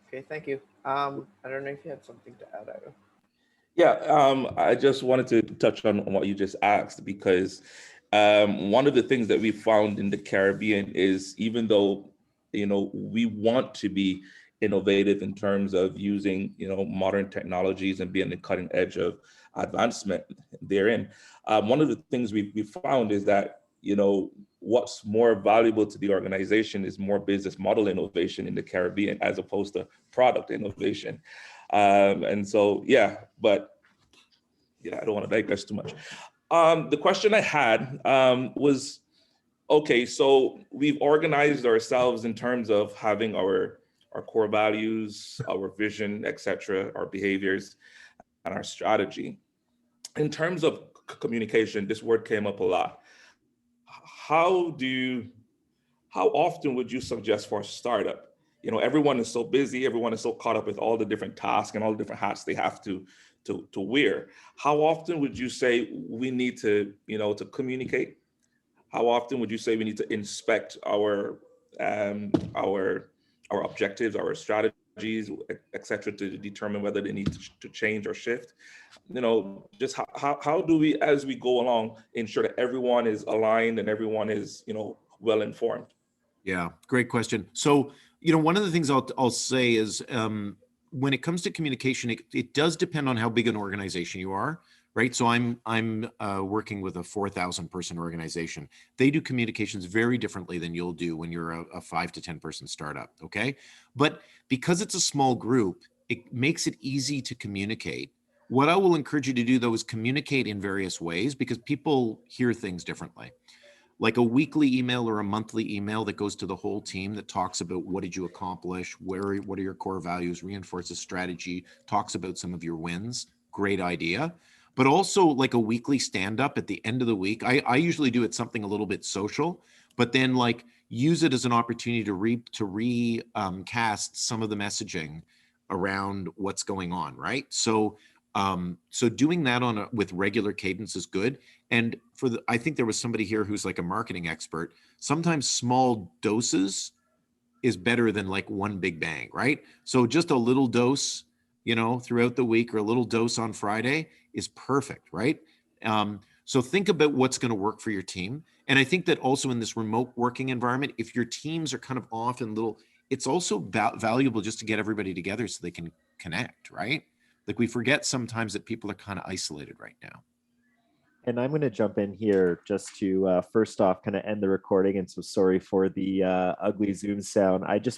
Okay, thank you. I don't know if you had something to add, Ida.
Yeah, I just wanted to touch on what you just asked, because one of the things that we found in the Caribbean is, even though, we want to be innovative in terms of using, modern technologies and being the cutting edge of advancement therein, one of the things we found is that, what's more valuable to the organization is more business model innovation in the Caribbean as opposed to product innovation. And so, but I don't want to digress too much. The question I had was, okay, so we've organized ourselves in terms of having our core values, our vision, etc., our behaviors, and our strategy. In terms of communication, this word came up a lot. How often would you suggest for a startup? Everyone is so busy, everyone is so caught up with all the different tasks and all the different hats they have to wear. How often would you say we need to, to communicate? How often would you say we need to inspect our objectives, our strategy, strategies, etc., to determine whether they need to change or shift. Just how do we, as we go along, ensure that everyone is aligned and everyone is, well informed?
Yeah, great question. So, one of the things I'll say is when it comes to communication, it does depend on how big an organization you are, right? So I'm working with a 4,000 person organization. They do communications very differently than you'll do when you're a 5 to 10 person startup, okay? But because it's a small group, it makes it easy to communicate. What I will encourage you to do, though, is communicate in various ways, because people hear things differently. Like a weekly email or a monthly email that goes to the whole team that talks about what did you accomplish, what are your core values, reinforces strategy, talks about some of your wins. Great idea. But also like a weekly stand-up at the end of the week. I usually do it something a little bit social, but then like use it as an opportunity to recast some of the messaging around what's going on, right? So doing that with regular cadence is good. And I think there was somebody here who's like a marketing expert. Sometimes small doses is better than like one big bang, right? So just a little dose, throughout the week, or a little dose on Friday is perfect, right? So think about what's going to work for your team. And I think that also in this remote working environment, if your teams are kind of off in little, it's also valuable just to get everybody together so they can connect, right? Like we forget sometimes that people are kind of isolated right now.
And I'm going to jump in here just to first off kind of end the recording. And so sorry for the ugly Zoom sound. I just